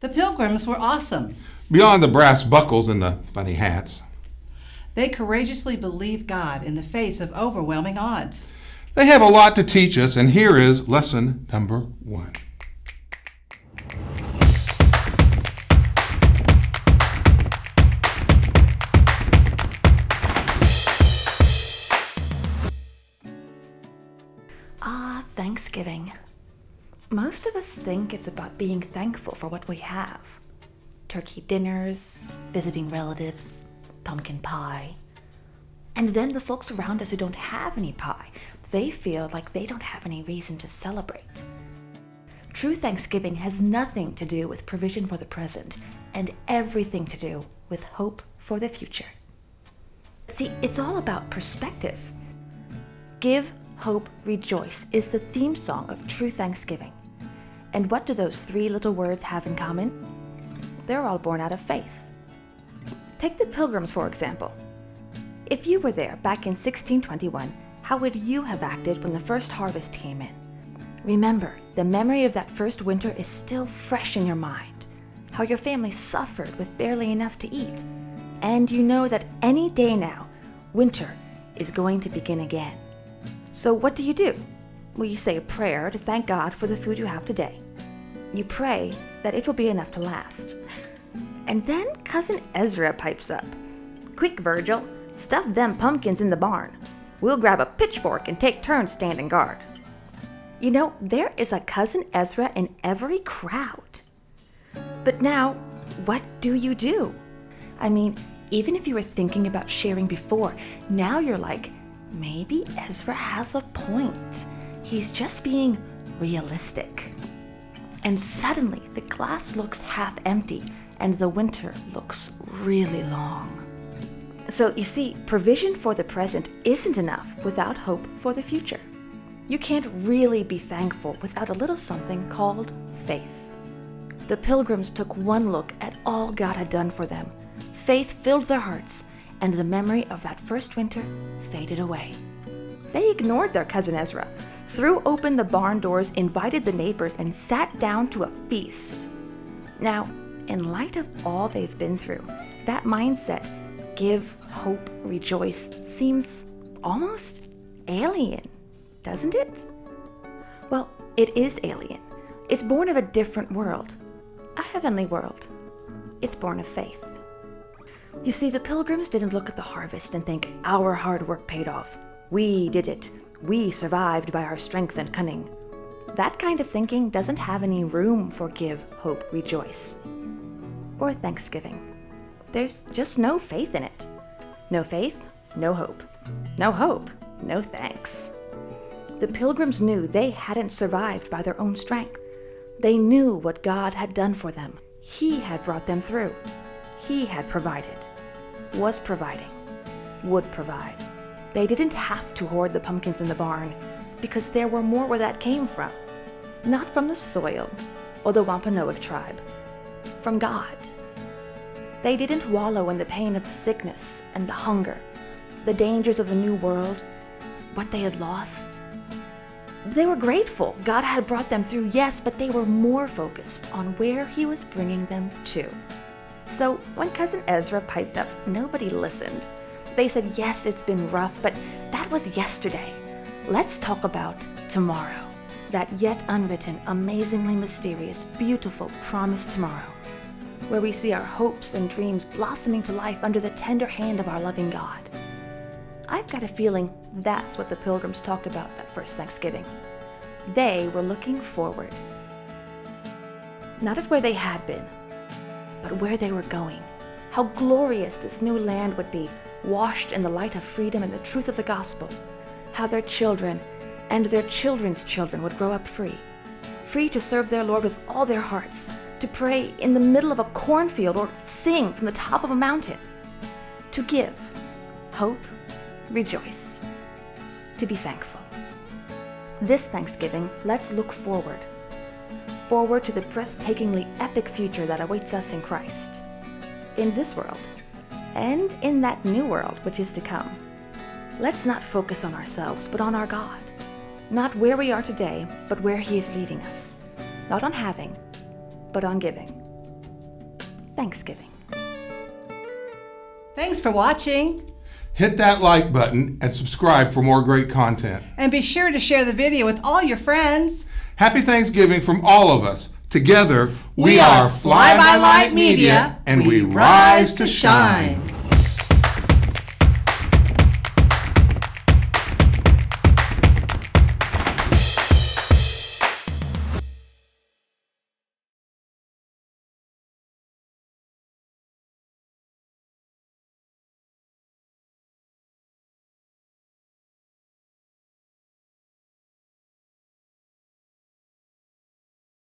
The Pilgrims were awesome. Beyond the brass buckles and the funny hats, They courageously believed God in the face of overwhelming odds. they have a lot to teach us, and here is lesson number 1. Thanksgiving. Most of us think it's about being thankful for what we have. Turkey dinners, visiting relatives, pumpkin pie. And then the folks around us who don't have any pie, they feel like they don't have any reason to celebrate. True Thanksgiving has nothing to do with provision for the present and everything to do with hope for the future. See, it's all about perspective. Give, hope, rejoice is the theme song of True Thanksgiving. And what do those 3 little words have in common? They're all born out of faith. Take the Pilgrims, for example. If you were there back in 1621, how would you have acted when the first harvest came in? Remember, the memory of that first winter is still fresh in your mind. How your family suffered with barely enough to eat. And you know that any day now, winter is going to begin again. So what do? Well, you say a prayer to thank God for the food you have today. You pray that it will be enough to last. And then Cousin Ezra pipes up. Quick, Virgil, stuff them pumpkins in the barn. We'll grab a pitchfork and take turns standing guard. You know, there is a Cousin Ezra in every crowd. But now, what do? I mean, even if you were thinking about sharing before, now you're like, maybe Ezra has a point. He's just being realistic. And suddenly, the glass looks half empty, and the winter looks really long. So you see, provision for the present isn't enough without hope for the future. You can't really be thankful without a little something called faith. The Pilgrims took one look at all God had done for them. Faith filled their hearts, and the memory of that first winter faded away. They ignored their Cousin Ezra, threw open the barn doors, invited the neighbors, and sat down to a feast. Now, in light of all they've been through, that mindset, give, hope, rejoice, seems almost alien, doesn't it? Well, it is alien. It's born of a different world, a heavenly world. It's born of faith. You see, the Pilgrims didn't look at the harvest and think, our hard work paid off. We did it. We survived by our strength and cunning. That kind of thinking doesn't have any room for give, hope, rejoice, or thanksgiving. There's just no faith in it. No faith, no hope. No hope, no thanks. The Pilgrims knew they hadn't survived by their own strength. They knew what God had done for them. He had brought them through. He had provided, was providing, would provide. They didn't have to hoard the pumpkins in the barn because there were more where that came from. Not from the soil or the Wampanoag tribe, from God. They didn't wallow in the pain of the sickness and the hunger, the dangers of the new world, what they had lost. They were grateful God had brought them through, yes, but they were more focused on where He was bringing them to. So when Cousin Ezra piped up, nobody listened. They said, yes, it's been rough, but that was yesterday. Let's talk about tomorrow. That yet unwritten, amazingly mysterious, beautiful, promised tomorrow, where we see our hopes and dreams blossoming to life under the tender hand of our loving God. I've got a feeling that's what the Pilgrims talked about that first Thanksgiving. They were looking forward. Not at where they had been, but where they were going. How glorious this new land would be, washed in the light of freedom and the truth of the gospel. How their children and their children's children would grow up free. Free to serve their Lord with all their hearts, to pray in the middle of a cornfield or sing from the top of a mountain. To give, hope, rejoice, to be thankful. This Thanksgiving, let's look forward. Forward to the breathtakingly epic future that awaits us in Christ. In this world, and in that new world which is to come. Let's not focus on ourselves, but on our God. Not where we are today, but where He is leading us. Not on having, but on giving. Thanksgiving. Thanks for watching. Hit that like button and subscribe for more great content. And be sure to share the video with all your friends. Happy Thanksgiving from all of us. Together, We are Fly by Light Media, and we rise to shine.